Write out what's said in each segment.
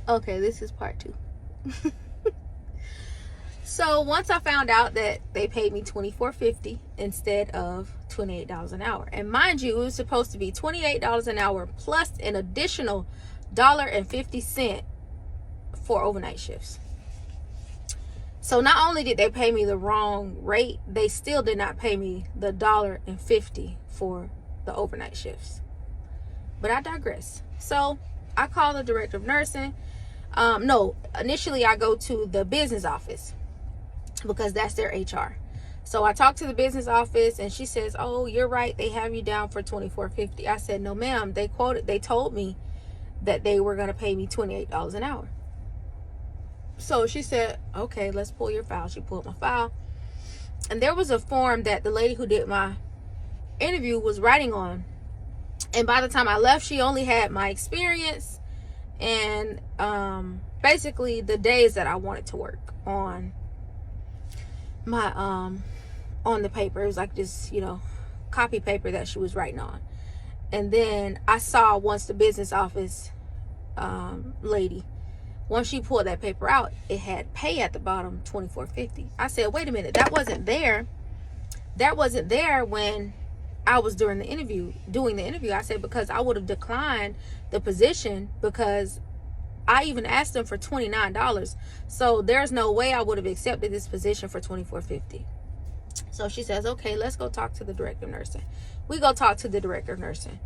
Okay, this is part 2. So once I found out that they paid me $24.50 instead of $28 an hour, and mind you, it was supposed to be $28 an hour plus an additional $1.50 for overnight shifts. So not only did they pay me the wrong rate, they still did not pay me the $1.50 for the overnight shifts. But I digress. So I call the director of nursing. Initially I go to the business office because that's their HR. So I talked to the business office and she says, "Oh, you're right. They have you down for $24.50. I said, "No, ma'am. They told me that they were going to pay me $28 an hour." So she said, "Okay, let's pull your file." She pulled my file. And there was a form that the lady who did my interview was writing on. And by the time I left, she only had my experience and basically the days that I wanted to work on my on the paper. It was like this, copy paper that she was writing on. And then I saw once the business office lady, once she pulled that paper out, it had pay at the bottom, $24.50. I said, "Wait a minute, that wasn't there when I was doing the interview. I said, "Because I would have declined the position because I even asked them for $29. So there's no way I would have accepted this position for $24.50. So she says, "Okay, let's go talk to the director of nursing." We go talk to the director of nursing.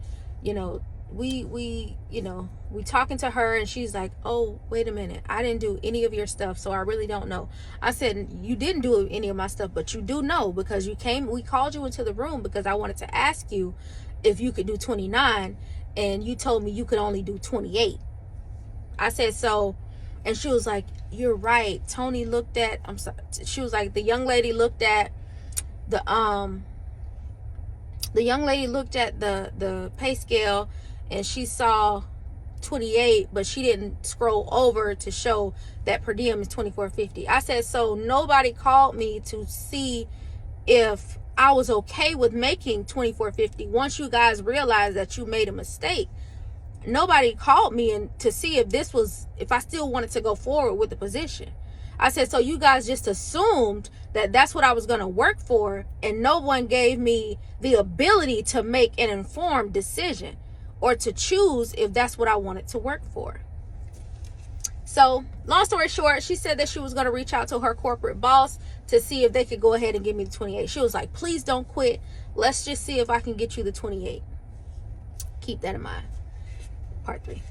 We talking to her and she's like, "Oh, wait a minute. I didn't do any of your stuff, so I really don't know." I said, "You didn't do any of my stuff, but you do know because we called you into the room because I wanted to ask you if you could do 29 and you told me you could only do 28. I said, "So," and she was like, "You're right. Tony looked at," she was like, the young lady looked at the pay scale and she saw 28, but she didn't scroll over to show that per diem is $24.50. I said, "So nobody called me to see if I was okay with making $24.50 once you guys realized that you made a mistake. Nobody called me to see if I still wanted to go forward with the position." I said, "So you guys just assumed that that's what I was going to work for, and no one gave me the ability to make an informed decision or to choose if that's what I wanted to work for." So long story short, she said that she was going to reach out to her corporate boss to see if they could go ahead and give me the 28. She was like, "Please don't quit. Let's just see if I can get you the 28. Keep that in mind. Part 3.